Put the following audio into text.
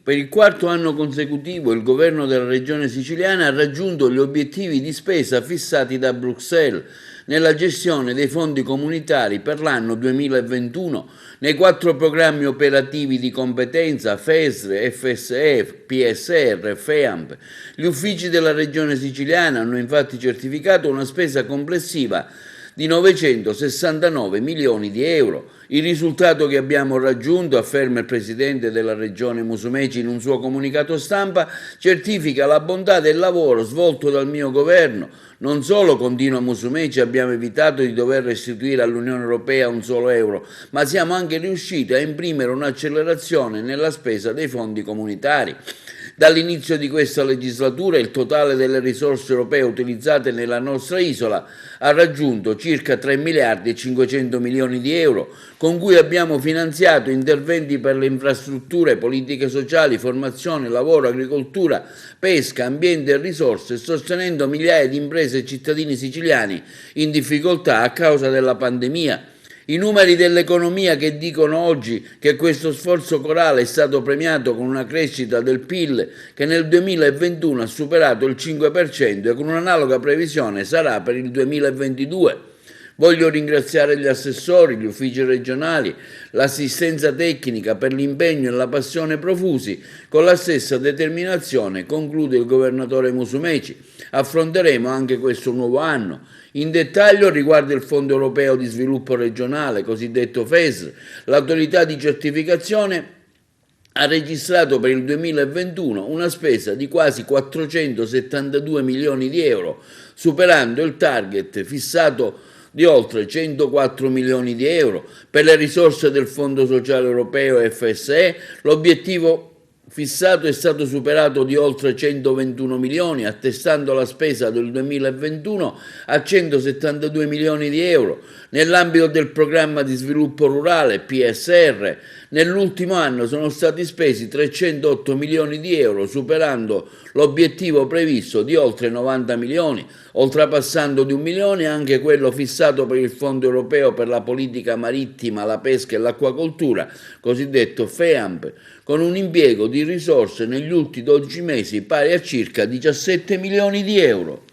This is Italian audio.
Per il quarto anno consecutivo il governo della regione siciliana ha raggiunto gli obiettivi di spesa fissati da Bruxelles nella gestione dei fondi comunitari per l'anno 2021 nei 4 programmi operativi di competenza FESR, FSE, PSR, FEAMP. Gli uffici della regione siciliana hanno infatti certificato una spesa complessiva di 969 milioni di euro. Il risultato che abbiamo raggiunto, afferma il presidente della regione Musumeci in un suo comunicato stampa, certifica la bontà del lavoro svolto dal mio governo. Non solo, continua Musumeci, abbiamo evitato di dover restituire all'Unione Europea un solo euro, ma siamo anche riusciti a imprimere un'accelerazione nella spesa dei fondi comunitari. Dall'inizio di questa legislatura il totale delle risorse europee utilizzate nella nostra isola ha raggiunto circa 3 miliardi e 500 milioni di euro, con cui abbiamo finanziato interventi per le infrastrutture, politiche sociali, formazione, lavoro, agricoltura, pesca, ambiente e risorse, sostenendo migliaia di imprese e cittadini siciliani in difficoltà a causa della pandemia. I numeri dell'economia che dicono oggi che questo sforzo corale è stato premiato con una crescita del PIL che nel 2021 ha superato il 5% e con un'analoga previsione sarà per il 2022. Voglio ringraziare gli assessori, gli uffici regionali, l'assistenza tecnica per l'impegno e la passione profusi. Con la stessa determinazione, conclude il governatore Musumeci, affronteremo anche questo nuovo anno. In dettaglio riguardo il Fondo Europeo di Sviluppo Regionale, cosiddetto FESR, l'autorità di certificazione ha registrato per il 2021 una spesa di quasi 472 milioni di euro, superando il target fissato di oltre 104 milioni di euro. Per le risorse del Fondo Sociale Europeo FSE, l'obiettivo fissato è stato superato di oltre 121 milioni, attestando la spesa del 2021 a 172 milioni di euro. Nell'ambito del programma di sviluppo rurale PSR, nell'ultimo anno sono stati spesi 308 milioni di euro, superando l'obiettivo previsto di oltre 90 milioni, oltrepassando di 1 milione anche quello fissato per il Fondo Europeo per la politica marittima, la pesca e l'acquacoltura, cosiddetto FEAMP, con un impiego di risorse negli ultimi 12 mesi pari a circa 17 milioni di euro.